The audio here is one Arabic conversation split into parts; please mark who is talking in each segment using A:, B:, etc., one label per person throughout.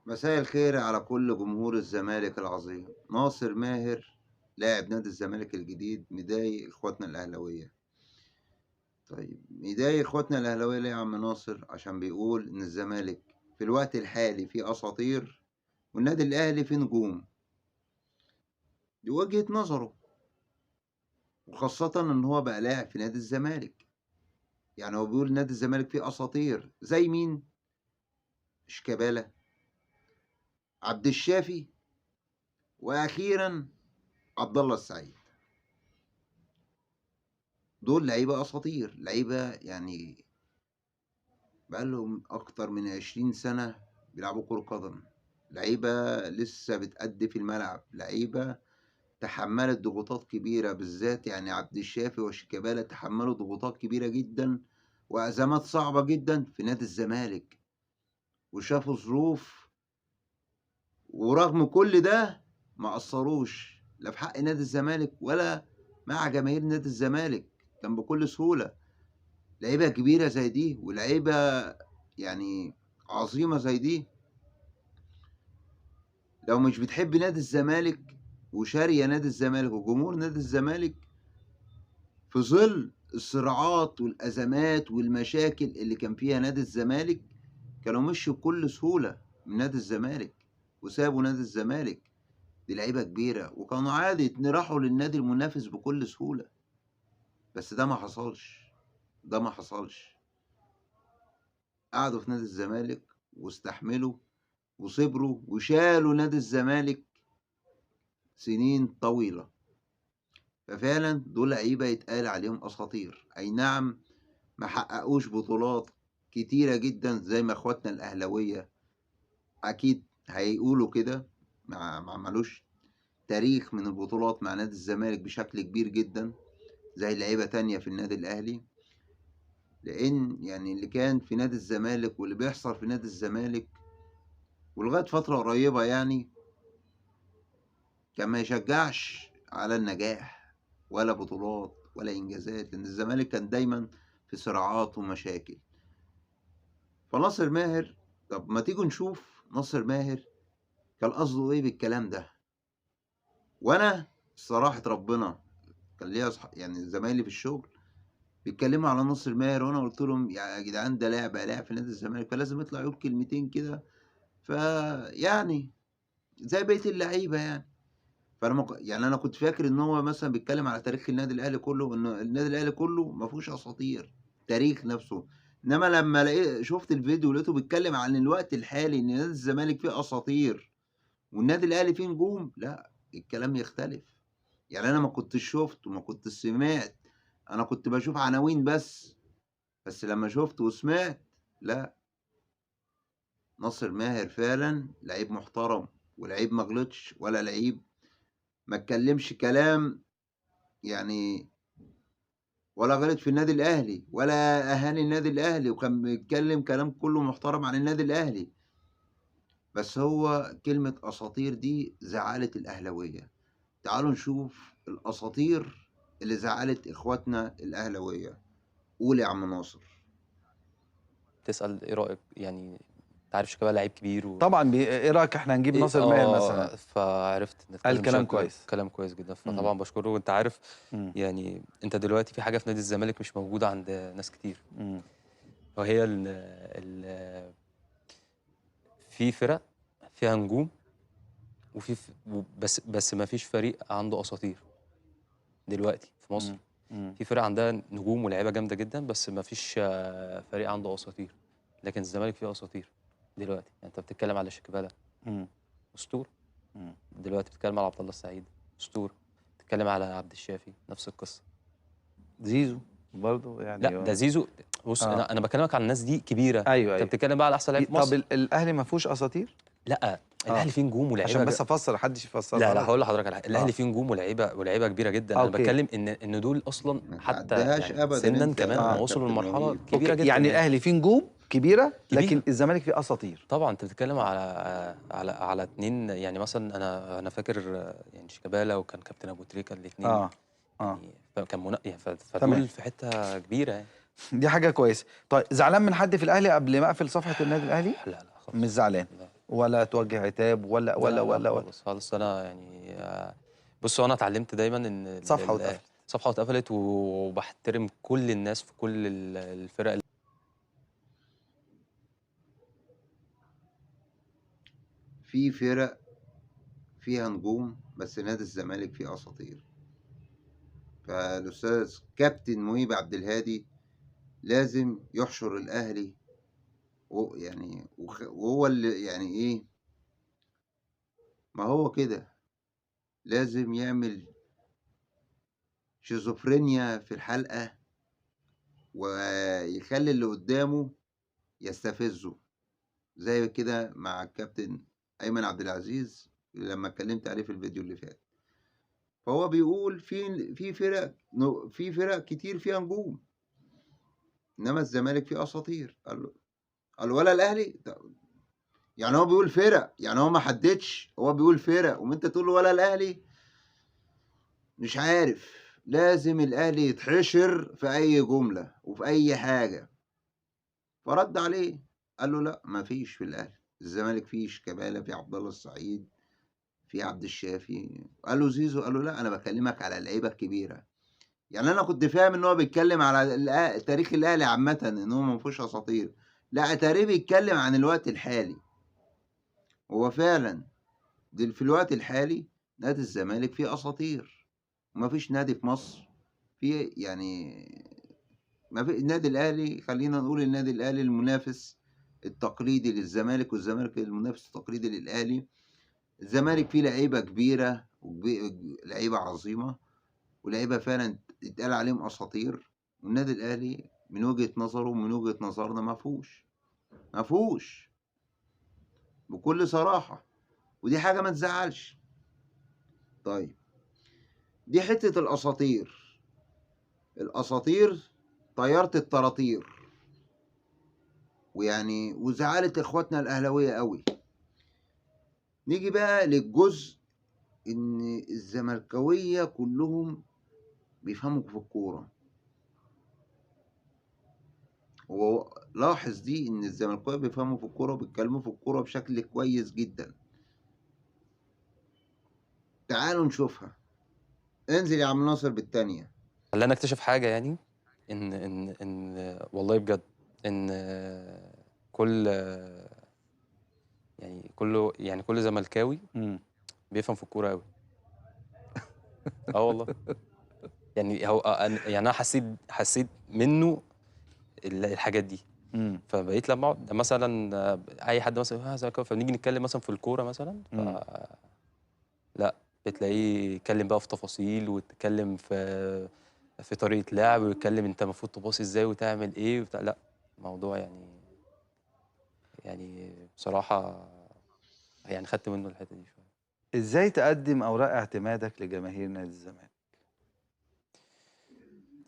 A: مساء الخير على كل جمهور الزمالك العظيم. ناصر ماهر لاعب نادي الزمالك الجديد مضايق اخواتنا الاهلاويه. طيب مضايق اخواتنا الاهلاويه ليه يا عم ناصر؟ عشان بيقول ان الزمالك في الوقت الحالي فيه اساطير والنادي الاهلي فيه نجوم. دي وجهة نظره، وخاصة ان هو بقى لاعب في نادي الزمالك. يعني هو بيقول نادي الزمالك فيه اساطير زي مين؟ شيكابالا، عبد الشافي، واخيرا عبد الله السعيد. دول لعيبة أساطير، لعيبة يعني بقالهم أكتر من 20 سنة بيلعبوا كرة قدم، لعيبة لسه بتأدي في الملعب، لعيبة تحملت ضغوطات كبيرة، بالذات يعني عبد الشافي وشيكابالا تحملوا ضغوطات كبيرة جدا وأزمات صعبة جدا في نادي الزمالك، وشافوا ظروف، ورغم كل ده ما قصروش لا في حق نادي الزمالك ولا مع جماهير نادي الزمالك. كان بكل سهولة لعيبة كبيرة زي دي ولعيبة يعني عظيمة زي دي، لو مش بتحب نادي الزمالك وشارية نادي الزمالك وجمهور نادي الزمالك في ظل الصراعات والأزمات والمشاكل اللي كان فيها نادي الزمالك، كانوا مشوا بكل سهولة من نادي الزمالك وسابوا نادي الزمالك. دي لعيبة كبيرة وكانوا عادي راحوا للنادي المنافس بكل سهولة، بس ده ما حصلش، ده ما حصلش. قعدوا في نادي الزمالك واستحملوا وصبروا وشالوا نادي الزمالك سنين طويلة. ففعلا دول لعيبة يتقال عليهم أساطير، أي نعم ما حققوش بطولات كتيرة جدا زي ما اخواتنا الأهلاوية أكيد هيقولوا كده، ما عملوش تاريخ من البطولات مع نادي الزمالك بشكل كبير جدا زي لعيبة تانية في النادي الأهلي، لأن يعني اللي كان في نادي الزمالك واللي بيحصل في نادي الزمالك ولغاية فترة قريبة يعني كان ما يشجعش على النجاح ولا بطولات ولا إنجازات، لأن الزمالك كان دايما في صراعات ومشاكل. فناصر ماهر، طب ما تيجوا نشوف ناصر ماهر كان قصده إيه بالكلام ده. وأنا صراحة ربنا كان ليا يعني زمايلي في الشغل بيتكلموا على ناصر ماهر، وأنا قلت لهم يا جدعان ده لاعب في نادي الزمالك فلازم يطلع يقول كلمتين كده، فيعني زي بقية اللعيبة يعني. فانا يعني انا كنت فاكر ان هو مثلا بيتكلم على تاريخ النادي الاهلي كله، ان النادي الاهلي كله ما فيهوش اساطير تاريخ نفسه. انما لما لقيت شفت الفيديو لقيته بيتكلم عن الوقت الحالي ان نادي الزمالك فيه اساطير والنادي الاهلي فيه نجوم، لا الكلام يختلف. يعني انا ما كنتش شفت وما كنتش سمعت، انا كنت بشوف عناوين بس لما شفت وسمعت، لا، ناصر ماهر فعلا لعيب محترم ولعيب ما غلطش ولا لعيب ما اتكلمش كلام يعني، ولا غلط في النادي الاهلي ولا اهاني النادي الاهلي، وكان بيتكلم كلام كله محترم عن النادي الاهلي. بس هو كلمة اساطير دي زعلت الاهلاوية. تعالوا نشوف الاساطير اللي زعلت اخواتنا الاهلاوية. قول يا عم ناصر.
B: تسأل إيه رأيك؟ يعني أنت عارف شيكابالا لعيب كبير
C: طبعًا إيه رأيك إحنا نجيب
B: إيه
C: ناصر ماهر مثلًا؟
B: فعرفت إنك
C: قال
B: لازم
C: كلام
B: تشجّع
C: كويس.
B: كلام كويس جدًا،
C: إمم.
B: فطبعًا باشكره. وأنت عارف
C: إمم.
B: يعني أنت دلوقتي في حاجة في نادي الزمالك مش موجودة عند ناس كتير،
C: إمم.
B: وهي ال في فرق فيها نجوم وفي بس ما فيش فريق عنده أساطير دلوقتي في مصر.
C: إمم. إمم.
B: في فرق عندها نجوم ولاعيبة جامدة جدًا، بس ما فيش فريق عنده أساطير، لكن الزمالك فيه أساطير دلوقتي. يعني أنت بتتكلم على شيكابالا
C: إمم.
B: أسطورة،
C: إمم.
B: دلوقتي بتتكلم على عبد الله السعيد أسطورة، بتتكلم على عبد الشافي نفس القصة.
C: زيزو برضه
B: لأ ده زيزو. بُص
C: آه.
B: أنا باكلمك على الناس دي كبيرة،
C: أيوه،
B: أنت
C: أيوه.
B: بتتكلم بقى على أحسن لعيب في
C: طب
B: مصر.
C: الأهلي ما فيهوش أساطير؟
B: لأ
C: آه.
B: الأهلي فيه نجوم
C: عشان
B: ولاعيبة
C: بس أفسّر، ما حدش
B: لا،
C: يفسّرها
B: لا
C: لك.
B: هاقول لحضرتك على حاجة، الأهلي
C: آه.
B: فيه نجوم ولاعيبة كبيرة جدًا، أنا
C: أوكي.
B: باتكلم إن دول أصلًا
A: ما
B: حتى
A: تعديهاش
B: يعني
A: ابدا
B: سِنًا
A: انت
B: كمان هم
A: يا
C: آه.
B: وصلوا
A: كابتن
B: لمرحلة
A: وليد.
B: كبيرة
C: أوكي.
B: جدًا
C: يعني
B: يعني.
C: الأهلي فيه نجوم كبيرة، لكن
B: كبيرة.
C: الزمالك فيه أساطير.
B: طبعًا أنت بتتكلم
C: آه.
B: على 2 يعني مثلًا أنا فاكر يعني شيكابالا وكان كابتن أبو تريكة الاتنين
C: آه. آه.
B: يعني فكان يعني
C: تمام.
B: فدول في حتة كبيرة يعني.
C: دي حاجة كويسة. طيب زعلان من حد في الأهلي قبل ما أقفل صفحة النادي الأهلي؟
B: لا، لا
C: مش
B: خالص.
C: زعلان.
B: لا.
C: ولا توجه عتاب ولا
B: لا لا
C: ولا
B: خالص خالص. انا يعني بص، هو انا اتعلمت دايما ان
C: صفحة واتقفلت.
B: صفحه اتقفلت، وبحترم كل الناس في كل الفرق.
A: في فرق فيها نجوم، بس نادي الزمالك فيه اساطير. فالاستاذ كابتن مهيب عبد الهادي لازم يحشر الاهلي، يعني وهو اللي يعني ايه، ما هو كده لازم يعمل شيزوفرينيا في الحلقة، ويخلي اللي قدامه يستفزه، زي كده مع الكابتن أيمن عبد العزيز لما اتكلمت عليه في الفيديو اللي فات. فهو بيقول في فرق كتير فيها نجوم، انما الزمالك فيه اساطير. قال ولا الاهلي؟ يعني هو بيقول فرق، يعني هو ما حددش، هو بيقول فرق وانت تقول له ولا الاهلي؟ مش عارف. لازم الاهلي يتحشر في اي جملة وفي اي حاجة. فرد عليه قال له لا، ما فيش في الاهلي. الزمالك فيه شيكابالا، في عبد الله السعيد، في عبد الشافي. قال له زيزو؟ قال له لا، انا بكلمك على اللعيبه الكبيره. يعني انا كنت فاهم ان هو بيتكلم على تاريخ الاهلي عامه، ان هو ما فيهوش اساطير. لا، تاريخ بيتكلم عن الوقت الحالي. هو فعلا في الوقت الحالي نادي الزمالك فيه اساطير، وما فيش نادي في مصر فيه يعني. ما في النادي الاهلي، خلينا نقول النادي الاهلي المنافس التقليدي للزمالك، والزمالك المنافس التقليدي للاهلي. الزمالك فيه لعيبه كبيره لعيبه عظيمه، ولعيبه فعلا يتقال عليهم اساطير. والنادي الاهلي من وجهه نظره ومن وجهه نظرنا ما فيهوش بكل صراحه، ودي حاجه ما تزعلش. طيب، دي حته الاساطير طياره الطراطير، ويعني وزعلت اخواتنا الاهلاويه قوي. نيجي بقى للجزء ان الزملكاويه كلهم بيفهموا في الكوره. ولاحظ دي ان الزملكاويه بيفهموا في الكوره وبيتكلموا في الكوره بشكل كويس جدا. تعالوا نشوفها. انزل يا عم ناصر بالتانية.
B: خلاني اكتشف حاجه، يعني ان والله بجد، ان كل يعني كل زملكاوي بيفهم في الكوره قوي. اه والله. يعني هو يعني انا حسيت منه الحاجات دي. فبقيت لما اقعد مثلا اي حد مثلا زملكاوي، فبنيجي نتكلم مثلا في الكوره مثلا، لا، بتلاقيه يتكلم بقى في تفاصيل، ويتكلم في طريقه لعب، ويتكلم انت المفروض تباصي ازاي وتعمل ايه وبتاع. لا، موضوع يعني بصراحه، يعني خدت منه الحته دي شويه.
C: ازاي تقدم اوراق اعتمادك لجماهير نادي الزمالك؟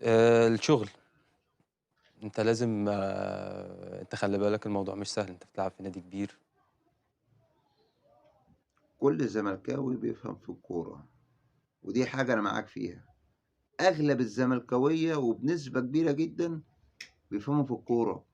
B: الشغل. انت لازم انت خلي بالك، الموضوع مش سهل، انت بتلعب في نادي كبير.
A: كل زملكاوي بيفهم في الكورة، ودي حاجة أنا معاك فيها. أغلب الزملكاوية وبنسبة كبيرة جدا بيفهموا في الكورة،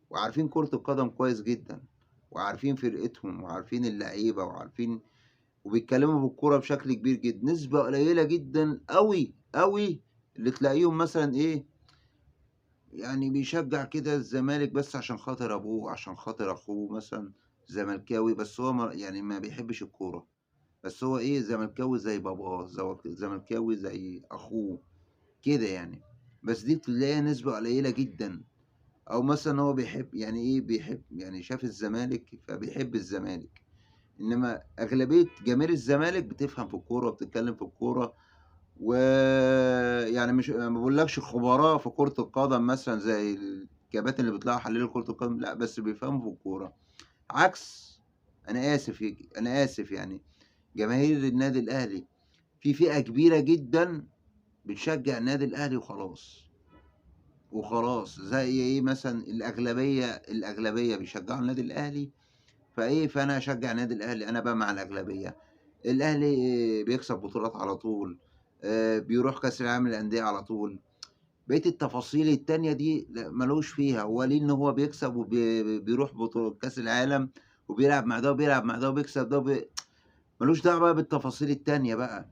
A: وعارفين كرة القدم كويس جدا، وعارفين فرقتهم، وعارفين اللعيبة، وبيتكلموا في الكورة بشكل كبير جدا. نسبة قليلة جدا قوي قوي اللي تلاقيهم مثلا إيه، يعني بيشجع كده الزمالك بس عشان خاطر أبوه، عشان خاطر أخوه مثلا زملكاوي، بس هو يعني ما بيحبش الكورة. بس هو ايه، زملكاوي زي باباه، زملكاوي زي اخوه كده يعني. بس دي بتلاقيها نسبة قليلة جدا. او مثلا هو بيحب، يعني ايه بيحب، يعني شاف الزمالك فبيحب الزمالك. انما اغلبية جماهير الزمالك بتفهم في الكورة وبتتكلم في الكورة. ويعني مش ما بقولكش خبراء في كرة القدم مثلا زي الكباتن اللي بيطلعوا يحللوا كرة القدم، لا، بس بيفهموا في الكورة. عكس، انا اسف يعني، جماهير النادي الاهلي في فئة كبيرة جدا بتشجع النادي الاهلي وخلاص، زي ايه مثلا الاغلبية بيشجعوا النادي الاهلي. فانا اشجع النادي الاهلي، انا بقى مع الاغلبية. الاهلي بيكسب بطولات على طول، بيروح كاس العالم للانديه على طول. بقية التفاصيل التانية دي ملوش فيها، هو ليه إن هو بيكسب بيروح بطولة كأس العالم وبيلعب مع ده وبيلعب مع ده وبيكسب ده ملوش دعوة بقى بالتفاصيل التانية بقى.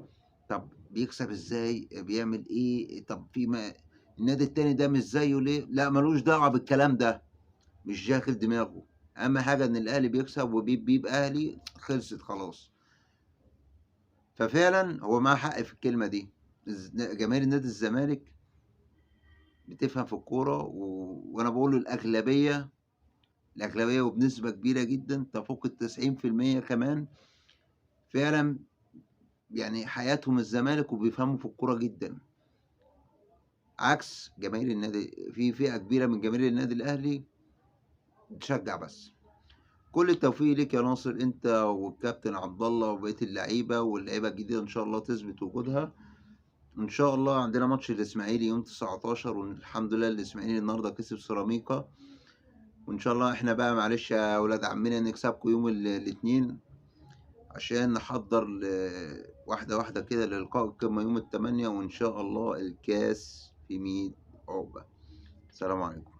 A: طب بيكسب ازاي؟ بيعمل ايه؟ طب في ما النادي التاني ده مش زيه ليه؟ لا ملوش دعوة بالكلام ده، مش داخل دماغه. أهم حاجة إن الأهلي بيكسب وبيبقى أهلي، خلصت خلاص. ففعلا هو معاه حق في الكلمة دي. جماهير نادي الزمالك بتفهم في الكورة وأنا بقول الأغلبية وبنسبة كبيرة جدا تفوق 90% كمان، فعلا يعني حياتهم الزمالك وبيفهموا في الكورة جدا، عكس جماهير النادي. في فئة كبيرة من جماهير النادي الأهلي بتشجع بس. كل التوفيق ليك يا ناصر، أنت والكابتن عبد الله وبقية اللعيبة، واللعيبة الجديدة إن شاء الله تثبت وجودها. إن شاء الله عندنا ماتش الإسماعيلي يوم 19، والحمد لله الإسماعيلي النهاردة كسب سيراميكا، وإن شاء الله إحنا بقى معلش يا ولاد عمنا نكسبكم يوم الاثنين عشان نحضر واحدة واحدة كده للقاء القمة يوم 8، وإن شاء الله الكاس في 100 عقبة. السلام عليكم.